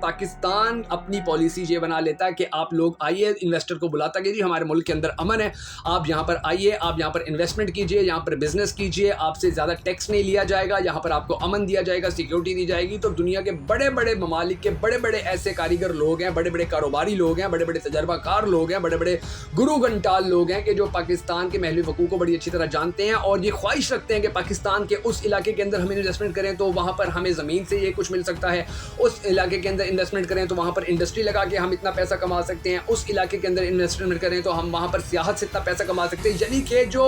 پاکستان اپنی پالیسی یہ بنا لیتا ہے کہ آپ لوگ آئیے, انویسٹر کو بلاتا کہ جی ہمارے ملک کے اندر امن ہے, آپ یہاں پر آئیے, آپ یہاں پر انویسٹمنٹ کیجئے, یہاں پر بزنس کیجئے, آپ سے زیادہ ٹیکس نہیں لیا جائے گا, یہاں پر آپ کو امن دیا جائے گا, سیکیورٹی دی جائے گی, تو دنیا کے بڑے بڑے ممالک کے بڑے بڑے ایسے کاریگر لوگ ہیں, بڑے بڑے کاروباری لوگ ہیں, بڑے بڑے تجربہ کار لوگ ہیں, بڑے بڑے گرو گھنٹال لوگ ہیں کہ جو پاکستان کے محلی وقوع کو بڑی اچھی طرح جانتے ہیں اور یہ خواہش رکھتے ہیں کہ پاکستان کے اس علاقے کے اندر ہم انویسٹمنٹ کریں تو وہاں پر ہمیں زمین سے یہ کچھ مل سکتا ہے, اس علاقے کے اندر انویسٹمنٹ کریں تو وہاں پر انڈسٹری لگا کے ہم اتنا پیسہ کما سکتے ہیں, اس علاقے کے اندر انویسٹمنٹ کریں تو ہم وہاں پر سیاحت سے اتنا پیسہ کما سکتے ہیں. یعنی کہ جو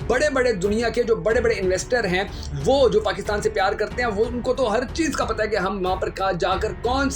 بڑے بڑے دنیا کے جو بڑے بڑے انویسٹر ہیں وہ جو پاکستان سے پیار کرتے ہیں, وہ ان کو تو ہر چیز کا پتہ ہے کہ ہم وہاں پر جا کر کون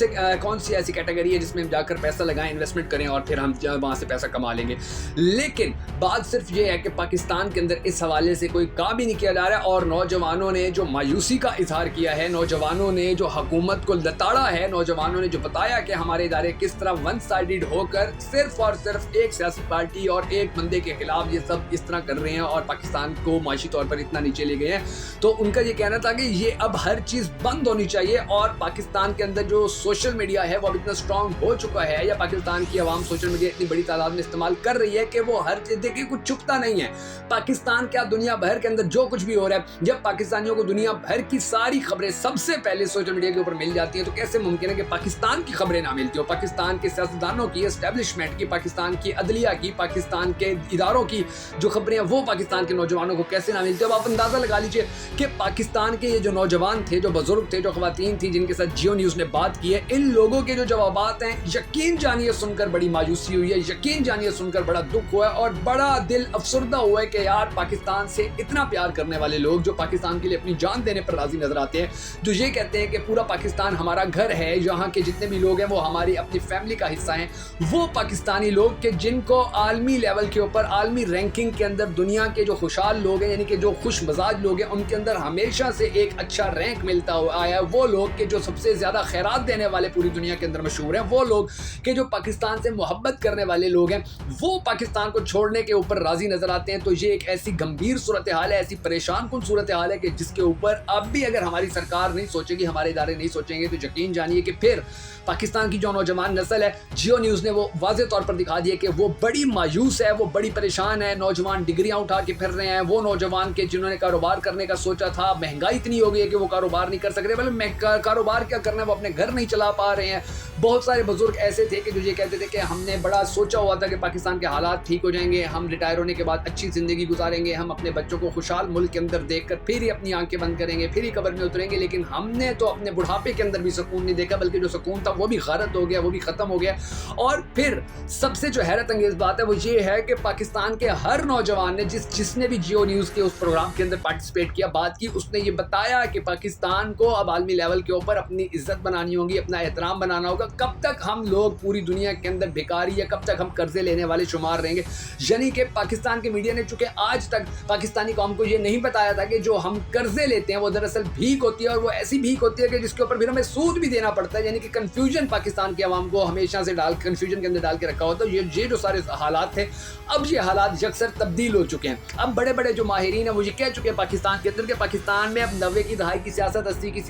سی ایسی کیٹیگری ہے جس میں ہم جا کر پیسہ لگائیں, انویسٹمنٹ کریں اور پھر ہم وہاں سے پیسہ کما لیں گے. لیکن بات صرف یہ ہے کہ پاکستان کے اندر اس حوالے سے کوئی کام بھی نہیں کیا جا رہا ہے, اور نوجوانوں نے جو مایوسی کا اظہار کیا ہے, نوجوانوں نے جو حکومت کو لتاڑا ہے, نوجوانوں نے جو بتایا کہ ہمارے ادارے کس طرح ون سائیڈڈ ہو کر صرف اور صرف ایک سیاسی پارٹی اور ایک بندے کے خلاف یہ سب اس طرح کر رہے ہیں اور پاکستان کو معاشی طور پر اتنا نیچے لے گئے ہیں, تو ان کا یہ کہنا تھا کہ یہ اب ہر چیز بند ہونی چاہیے. اور پاکستان کے اندر جو سوشل میڈیا ہے وہ اب اتنا اسٹرانگ ہو چکا ہے, یا پاکستان کی عوام سوشل میڈیا اتنی بڑی تعداد میں استعمال کر رہی ہے کہ وہ ہر چیز دیکھیں کچھ چھپتا نہیں ہے. پاکستان کیا دنیا بھر کے اندر جو کچھ بھی ہو رہا ہے, جب پاکستانیوں کو دنیا بھر کی ساری خبریں سب سے پہلے سوشل میڈیا کے اوپر مل جاتی ہیں, تو کیسے ممکن ہے کہ پاکستان کی خبریں نہ ملتی ہو, پاکستان کے سیاستدانوں کی, اسٹیبلشمنٹ کی, پاکستان کی عدلیہ کی, پاکستان کے اداروں کی جو خبریں ہیں وہ پاکستان کے نوجوانوں کو کیسے نہ ملتی. اب آپ اندازہ لگا لیجئے کہ پاکستان کے یہ جو نوجوان تھے, جو بزرگ تھے, جو خواتین تھیں جن کے ساتھ جیو نیوز نے بات کی ہے, ان لوگوں کے جو جوابات ہیں یقین جانیے سن کر بڑی مایوسی ہوئی ہے, یقین جانیے سن کر بڑا دکھ ہوا ہے اور بڑا دل افسردہ ہوا ہے کہ یار پاکستان سے اتنا پیار کرنے والے لوگ جو پاکستان کے لیے اپنی جان دینے پر راضی نظر آتے ہیں, جو یہ کہتے ہیں کہ پورا پاکستان ہمارا گھر ہے, یہاں کے جتنے بھی لوگ ہیں وہ ہماری اپنی فیملی کا حصہ ہیں, وہ پاکستانی لوگ کہ جن کو عالمی لیول کے اوپر, عالمی رینکنگ کے اندر دنیا کے جو خوشحال لوگ ہیں, یعنی کہ جو خوش مزاج لوگ ہیں, ان کے اندر ہمیشہ سے ایک اچھا رینک ملتا ہوا آیا ہے, وہ لوگ کہ جو سب سے زیادہ خیرات دینے والے پوری دنیا کے اندر مشہور ہیں, وہ لوگ کہ جو پاکستان سے محبت کرنے والے لوگ ہیں, وہ پاکستان کو چھوڑنے کے اوپر راضی نظر آتے ہیں. تو یہ ایک ایسی گمبھیر صورتحال ہے, ایسی پریشان کن صورتحال ہے کہ جس کے اوپر اب بھی اگر ہماری سرکار نہیں سوچے گی, ہمارے ادارے نہیں سوچیں گے, تو یقین جانیے کہ پھر پاکستان کی جو نوجوان نسل ہے, جیو نیوز نے وہ واضح طور پر دکھا دیا کہ وہ بڑی مایوس ہے, وہ بڑی پریشان ہے. نوجوان ڈگریاں اٹھا کے پھر رہے ہیں, وہ نوجوان کے جنہوں نے کاروبار کرنے کا سوچا تھا, مہنگائی اتنی ہو گئی ہے کہ وہ کاروبار نہیں کر سک رہے, بلکہ کاروبار کیا کرنا ہے وہ اپنے گھر نہیں چلا پا رہے ہیں. بہت سارے بزرگ ایسے تھے کہ جو یہ کہتے تھے کہ ہم نے بڑا سوچا ہوا تھا کہ پاکستان کے حالات ٹھیک ہو جائیں گے, ہم ریٹائر ہونے کے بعد اچھی زندگی گزاریں گے, ہم اپنے بچوں کو خوشحال ملک کے اندر دیکھ کر پھر ہی اپنی آنکھیں بند کریں گے, پھر ہی قبر میں اتریں گے. لیکن ہم نے تو اپنے بڑھاپے کے اندر بھی سکون نہیں دیکھا, بلکہ جو سکون تھا وہ بھی غارت ہو گیا, وہ بھی ختم ہو گیا. اور پھر سب سے جو حیرت انگیز بات ہے وہ یہ ہے کہ پاکستان کے ہر نوجوان نے جس نے بھی جیو نیوز کے اس پروگرام کے اندر پارٹیسپیٹ کیا, بات کی, اس نے یہ بتایا کہ پاکستان کو اب عالمی لیول کے اوپر اپنی عزت بنانی ہوگی, اپنا احترام بنانا ہوگا. کب تک ہم لوگ پوری دنیا کے اندر بھکاری, یا کب تک ہم قرضے لینے والے شمار رہیں گے. یعنی کہ پاکستان کے میڈیا نے چونکہ آج تک پاکستانی قوم کو یہ نہیں بتایا تھا کہ جو ہم قرضے لیتے ہیں وہ دراصل بھیک ہوتی ہے, اور وہ ایسی بھیک ہوتی ہے کہ جس کے اوپر پھر ہمیں سود بھی دینا پڑتا ہے. یعنی کہ کنفیوژن پاکستان کی عوام کو ہمیشہ سے کنفیوژن کے اندر ڈال کے رکھا ہوتا ہے. یہ جو سارے حالات تھے, اب یہ حالات یکسر تبدیل ہو چکے ہیں. اب بڑے بڑے جو ماہرین ہیں وہ یہ کہہ چکے ہیں پاکستان کے اندر کہ پاکستان میں اب 90 کی دہائی کی سیاست, 80 کی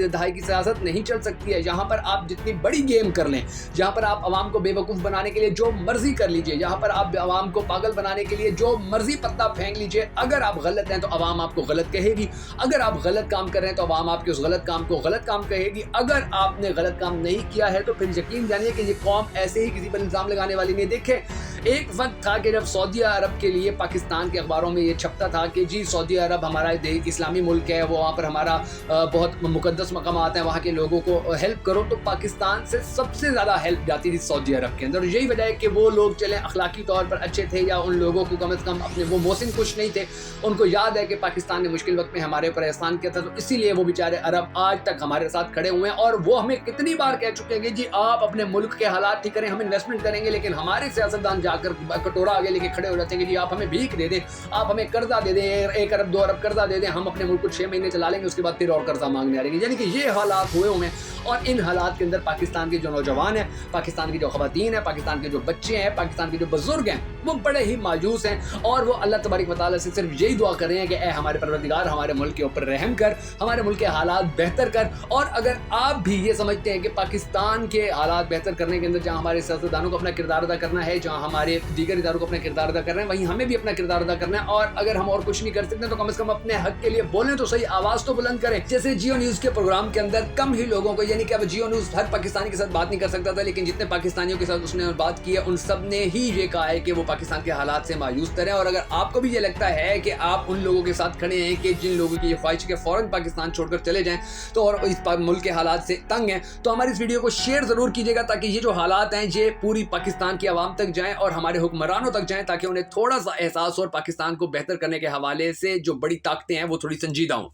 دہائی کی سیاست نہیں چل سکتی ہے. یہاں پر آپ جتنی بڑی گیم کر لیں, جہاں پر آپ عوام کو بے وقوف بنانے کے لیے جو مرضی کر لیجئے, جہاں پر آپ عوام کو پاگل بنانے کے لیے جو مرضی پتا پھینک لیجئے, اگر آپ غلط ہیں تو عوام آپ کو غلط کہے گی, اگر آپ غلط کام کر رہے ہیں تو عوام آپ کے اس غلط کام کو غلط کام کہے گی, اگر آپ نے غلط کام نہیں کیا ہے تو پھر یقین جانیے کہ یہ قوم ایسے ہی کسی پر الزام لگانے والی نہیں. دیکھیں ایک وقت تھا کہ جب سعودی عرب کے لیے پاکستان کے اخباروں میں یہ چھپتا تھا کہ جی سعودی عرب ہمارا اسلامی ملک ہے, وہ وہاں پر ہمارا بہت مقدس مقامات ہیں, وہاں کے لوگوں کو ہیلپ کرو, تو پاکستان سے سب سے زیادہ ہیلپ جاتی تھی سعودی عرب کے اندر. یہی وجہ ہے کہ وہ لوگ چلیں اخلاقی طور پر اچھے تھے, یا ان لوگوں کو کم از کم اپنے وہ محسن کچھ نہیں تھے, ان کو یاد ہے کہ پاکستان نے مشکل وقت میں ہمارے اوپر احسان کیا تھا, تو اسی لیے وہ بیچارے عرب آج تک ہمارے ساتھ کھڑے ہوئے ہیں. اور وہ ہمیں کتنی بار کہہ چکے ہیں کہ جی آپ اپنے ملک کے حالات ٹھیک کریں, ہم انویسٹمنٹ کریں گے, لیکن ہمارے سیاستدان جا کر کٹورا آگے لے کے کھڑے ہو جاتے ہیں کہ جی آپ ہمیں بھیک دے دیں, آپ ہمیں قرضہ دے دیں, 1 ارب 2 ارب قرضہ دے دیں, ہم اپنے ملک کو 6 مہینے چلا لیں گے, اس کے بعد پھر اور قرضہ مانگنے آ رہے ہیں. یعنی کہ یہ حالات ہوئے ہیں, اور ان حالات کے اندر پاکستان پاکستان کے جو نوجوان ہیں، پاکستان کی جو خواتین ہیں، پاکستان کے جو بچے ہیں، پاکستان کے جو بزرگ ہیں، وہ بڑے ہی مایوس ہیں اور وہ اللہ تبارک و تعالیٰ سے صرف یہی دعا کر رہے ہیں کہ اے ہمارے پروردگار ہمارے ملک کے اوپر رحم کر، ہمارے ملک کے حالات بہتر کر. اور اگر آپ بھی یہ سمجھتے ہیں کہ پاکستان کے حالات بہتر کرنے کے اندر جہاں ہمارے سیاستدانوں کو اپنا کردار ادا کرنا ہے، جہاں ہمارے دیگر اداروں کو اپنا کردار ادا کرنا ہے، وہیں ہمیں بھی اپنا کردار ادا کرنا ہے. اور اگر ہم اور کچھ نہیں کر سکتے تو کم از کم اپنے حق کے لیے بولیں تو صحیح، آواز تو بلند کریں. جیسے جیو نیوز کے پروگرام کے اندر کم ہی لوگوں کو، یعنی کہ اب جیو نیوز ہر پاکستانی کے ساتھ بات نہیں کر سکتا تھا، لیکن جتنے پاکستانیوں کے ساتھ اس نے بات کی ہے ان سب نے ہی یہ کہا ہے کہ وہ پاکستان کے حالات سے مایوس کریں. اور اگر آپ کو بھی یہ لگتا ہے کہ آپ ان لوگوں کے ساتھ کھڑے ہیں کہ جن لوگوں کی یہ خواہش کہ فوراً پاکستان چھوڑ کر چلے جائیں تو اور اس ملک کے حالات سے تنگ ہیں، تو ہماری اس ویڈیو کو شیئر ضرور کیجیے گا تاکہ یہ جو حالات ہیں یہ پوری پاکستان کی عوام تک جائیں اور ہمارے حکمرانوں تک جائیں، تاکہ انہیں تھوڑا سا احساس اور پاکستان کو بہتر کرنے کے حوالے سے جو بڑی طاقتیں ہیں وہ تھوڑی سنجیدہ ہوں.